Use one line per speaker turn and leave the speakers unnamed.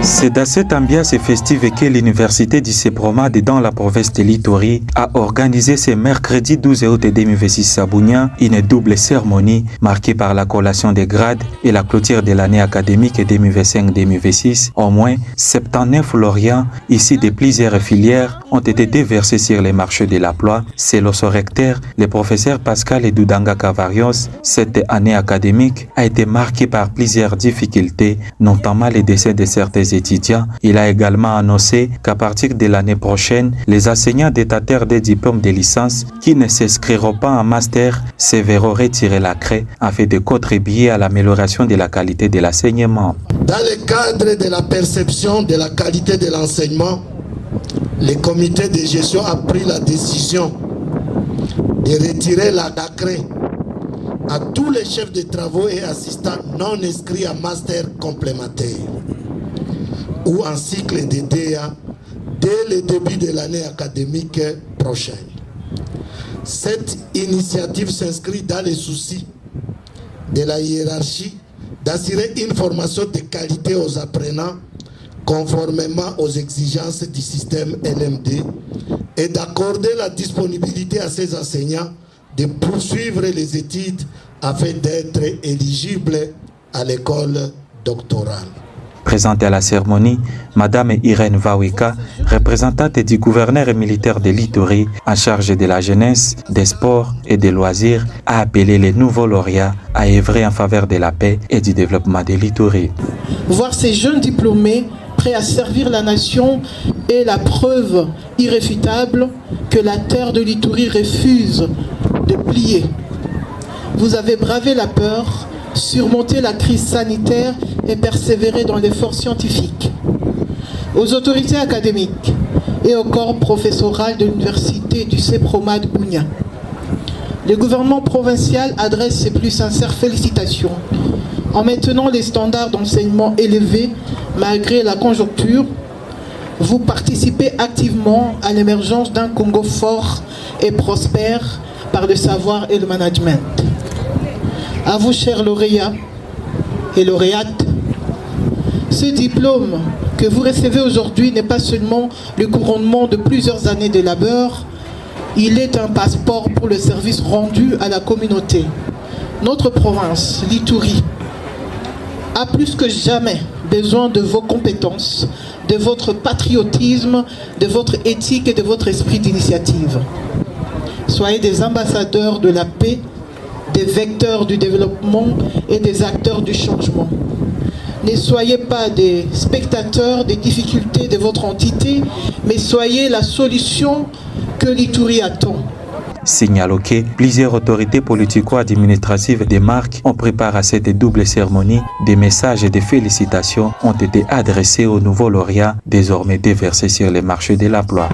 C'est dans cette ambiance festive que l'université du CEPROMAD dans la province de l'Ituri a organisé ce mercredi 12 août 2026 à Bunia une double cérémonie marquée par la collation des grades et la clôture de l'année académique 2025-2026. Au moins 79 lauréats issus de plusieurs filières ont été déversés sur les marchés de l'emploi. Selon son recteur, le professeur Pascal Edudanga Cavarios, cette année académique a été marquée par plusieurs difficultés, notamment les décès de certains étudiants. Il a également annoncé qu'à partir de l'année prochaine, les enseignants détenteurs des diplômes de licence qui ne s'inscriront pas en master se verront retirer la craie afin de contribuer à l'amélioration de la qualité de l'enseignement.
Dans le cadre de la perception de la qualité de l'enseignement, le comité de gestion a pris la décision de retirer la craie à tous les chefs de travaux et assistants non inscrits en master complémentaire ou en cycle de DA dès le début de l'année académique prochaine. Cette initiative s'inscrit dans les soucis de la hiérarchie d'assurer une formation de qualité aux apprenants conformément aux exigences du système LMD et d'accorder la disponibilité à ces enseignants de poursuivre les études afin d'être éligibles à l'école doctorale.
Présentée à la cérémonie, Madame Irène Vawika, représentante du gouverneur militaire de l'Ituri en charge de la jeunesse, des sports et des loisirs, a appelé les nouveaux lauréats à œuvrer en faveur de la paix et du développement de l'Ituri.
Voir ces jeunes diplômés prêts à servir la nation est la preuve irréfutable que la terre de l'Ituri refuse de plier. Vous avez bravé la peur, surmonté la crise sanitaire et persévéré dans l'effort scientifique. Aux autorités académiques et au corps professoral de l'université du CEPROMAD Bunia, le gouvernement provincial adresse ses plus sincères félicitations en maintenant les standards d'enseignement élevés malgré la conjoncture. Vous participez activement à l'émergence d'un Congo fort et prospère par le savoir et le management. À vous, chers lauréats et lauréates, ce diplôme que vous recevez aujourd'hui n'est pas seulement le couronnement de plusieurs années de labeur, il est un passeport pour le service rendu à la communauté. Notre province, l'Ituri, a plus que jamais besoin de vos compétences, de votre patriotisme, de votre éthique et de votre esprit d'initiative. Soyez des ambassadeurs de la paix, des vecteurs du développement et des acteurs du changement. Ne soyez pas des spectateurs des difficultés de votre entité, mais soyez la solution que l'Ituri attend.
Signalons que plusieurs autorités politico-administratives des marques ont préparé à cette double cérémonie. Des messages de félicitations ont été adressés aux nouveaux lauréats désormais déversés sur les marchés de l'emploi.